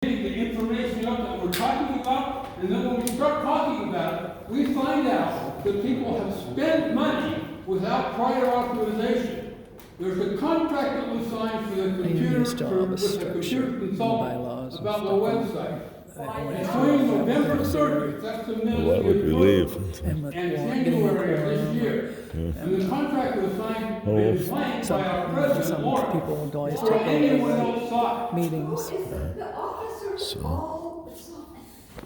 the information up that we're talking about, and then when we start talking about it, we find out that people have spent money without prior authorization. There's a contract that was signed for the computer, use to all the with the structure computer and consultant bylaws and about the stuff. website. I went It's through during that November with 30th, that's the minutes Why would we leave? and with and getting January of this quorum. year. And the contract was signed in blank by our president, Some Laura. people would always Before take anyone over else saw it. meetings. The officers all,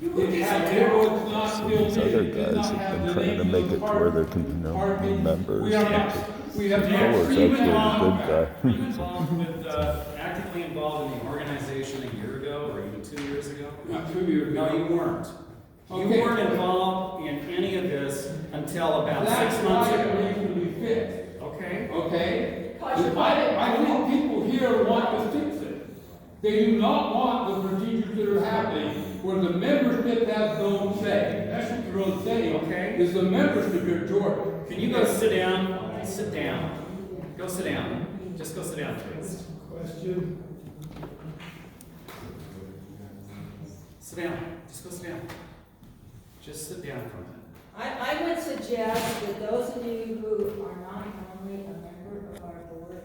It had neighborhoods not Some filled of these in, other it did guys not have have been the trying to names make of it the to where there parties. can be no Parties. members. We are not, we have Laura's never actually a even good gone guy. Were you involved with, actively involved in the organization a year ago or even 2 years ago? Not 2 years ago. No, you weren't. You Okay. weren't involved in any of this until about That's 6 months why it ago. needs to be fixed, Okay? okay? Because you're I think people here want to fix it. They do not want the procedures that are happening where the membership has no say. That's what you're really saying. Okay. Is the membership here, George? Can you go sit down? Sit down. Go sit down. Just go sit down, please. Question? Sit down. Just go sit down. Just sit down for a minute. I would suggest that those of you who are not normally a member of our board,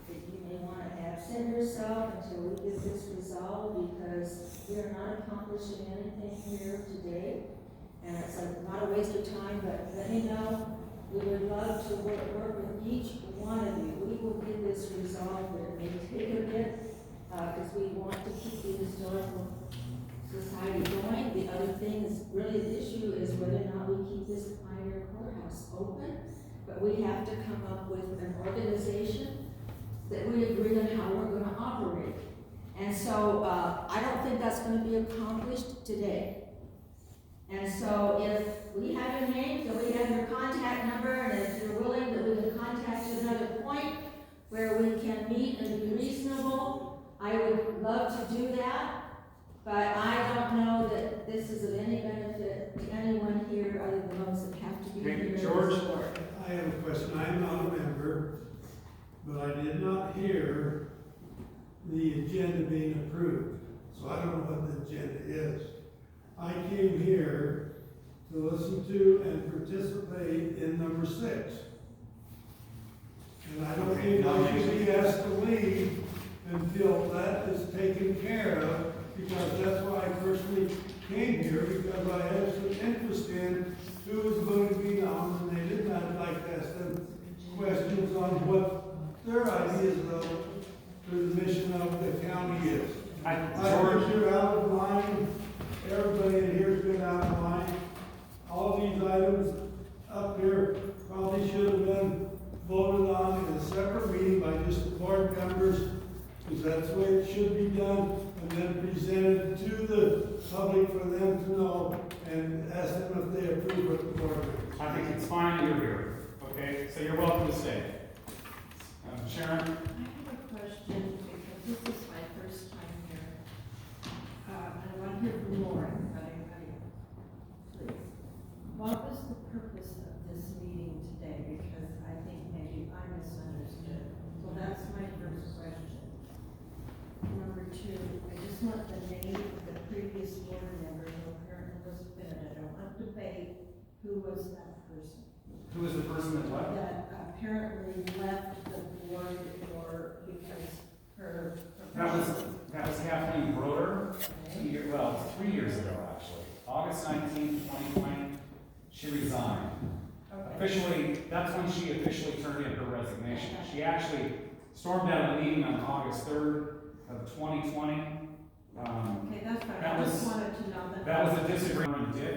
that you may want to absent yourself until we get this resolved, because we are not accomplishing anything here today. And it's not a waste of time, but let me know. We would love to work with each one of you. We will get this resolved, but it may take a bit, because we want to keep the historical society going. The other thing is, really the issue is whether or not we keep this Pioneer Courthouse open. But we have to come up with an organization that we agree on how we're gonna operate. And so, I don't think that's gonna be accomplished today. And so if we have your name, so we have your contact number, and if you're willing, that we can contact you at another point where we can meet and be reasonable, I would love to do that. But I don't know that this is of any benefit to anyone here other than those that have to be Okay, here. George? I have a question. I am not a member, but I did not hear the agenda being approved. So I don't know what the agenda is. I came here to listen to and participate in number 6. And I don't think I should be asked to leave until that is taken care of, because that's why I personally came here, because I have some interest in who is going to be nominated, and I'd like to ask them questions on what their ideas of the mission of the county is. I think you're out of line, everybody in here's been out of line. All these items up here probably should have been voted on in a separate meeting by just the board members, because that's the way it should be done, and then presented to the public for them to know, and ask them if they approve of the board members. I think it's fine that you're here. Okay? So you're welcome to stay. Sharon? I have a question, because this is my first time here. And I want to hear from Lauren, not anybody else. Please. What was the purpose of this meeting today? Because I think maybe I misunderstood. So that's my first question. Number 2, I just want the name of the previous board member who apparently was fit. I don't want to debate who was that person. Who is the person that left? That apparently left the board or because her That was professional. Kathleen Broder, 3 years ago, actually. August 19th, 2020, she resigned. Okay. Officially, that's when she officially turned in her resignation. She actually stormed out of the meeting on August 3rd of 2020. Okay, that's fine. That I just was- wanted to know that. That was a disagreement with Dick.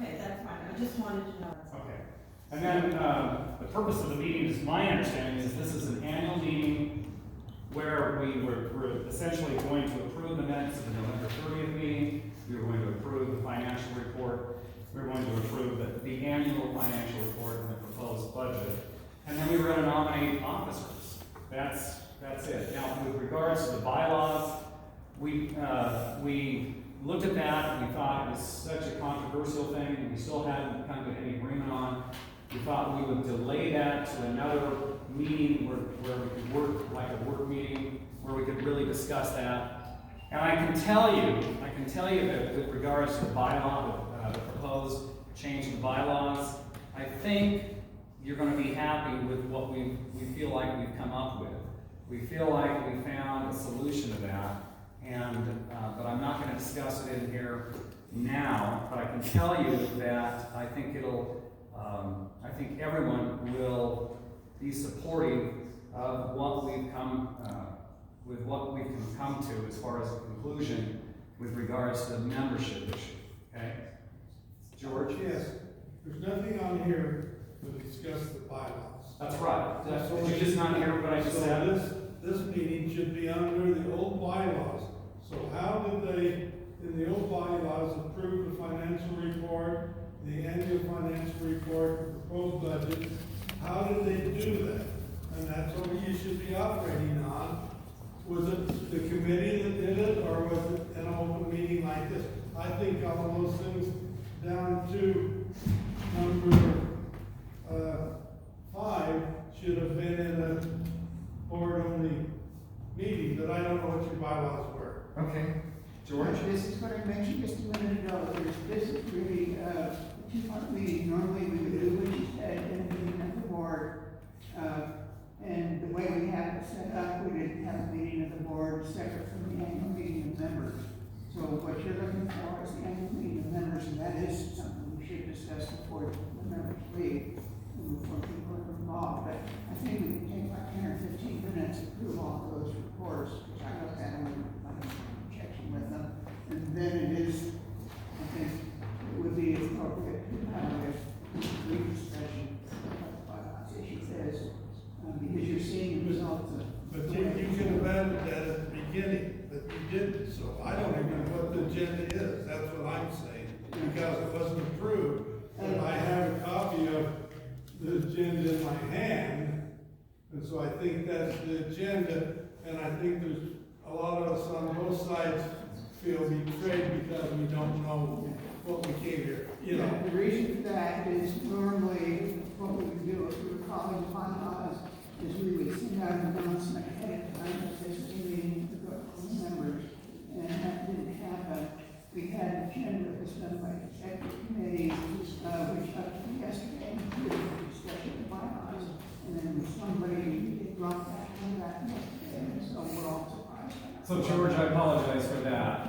Okay, that's fine. I just wanted to know. Okay. And then, the purpose of the meeting is, my understanding is this is an annual meeting where we're essentially going to approve the minutes of the November 30th meeting. We were going to approve the financial report. We were going to approve the annual financial report and the proposed budget. And then we were going to nominate officers. That's it. Now, with regards to the bylaws, we looked at that and we thought it was such a controversial thing and we still hadn't come to any agreement on. We thought we would delay that to another meeting where we could work, like a work meeting, where we could really discuss that. And I can tell you that with regards to the bylaw, the proposed change in the bylaws, I think you're gonna be happy with what we feel like we've come up with. We feel like we found a solution to that, and, but I'm not gonna discuss it in here now, but I can tell you that I think I think everyone will be supportive of what we've come, with what we can come to as far as a conclusion with regards to the membership issue, okay? George? Yes, there's nothing on here to discuss the bylaws. That's right. Did you just not hear what I just So said? this meeting should be under the old bylaws. So how did they, in the old bylaws, approve the financial report, the annual financial report, the proposed budget? How did they do that? And that's what you should be operating on. Was it the committee that did it, or was it an open meeting like this? I think all of those things down to number 5 should have been in a board-only meeting, but I don't know what your bylaws were. Okay. George? This is what I mentioned just a minute ago. This is really a two-part meeting. Normally we would do what you said in the meeting of the board. And the way we have it set up, we didn't have a meeting of the board separate from the annual meeting of members. So what you're looking for is the annual meeting of members, and that is something we should discuss before the members leave, and before people are involved. But I think we can take like 10 or 15 minutes to approve all of those reports, because I looked at them and I had no objection with them. And then it is, I think, it would be appropriate to have a brief discussion of what the bylaws issue is, because you're seeing the results of. But you could have added that at the beginning, but you didn't, so I don't even know what the agenda is, that's what I'm saying, because it wasn't approved. But I have a copy of the agenda in my hand, and so I think that's the agenda, and I think there's a lot of us on both sides feel betrayed because we don't know what we came here, you know. The reason for that is normally what we would do if we were calling bylaws is we would send out an announcement ahead of time that this meeting to go to the members, and that didn't happen. We had an agenda that was done by the executive committee, which up to yesterday included the discussion of bylaws, and then somebody it dropped that on that yesterday, and so we're all surprised. So George, I apologize for that,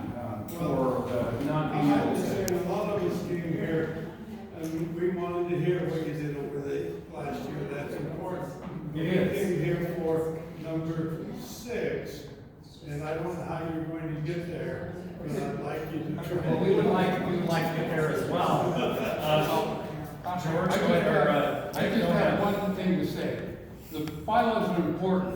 for the not being I able was to. saying, a lot of us came here, and we wanted to hear what you did over the last year, that's important. It We is. came here for number 6, and I don't know how you're going to get there, but I'd like you to try. Well, we would like to get there as well. George, go ahead, I just have one thing to say. The bylaws are important,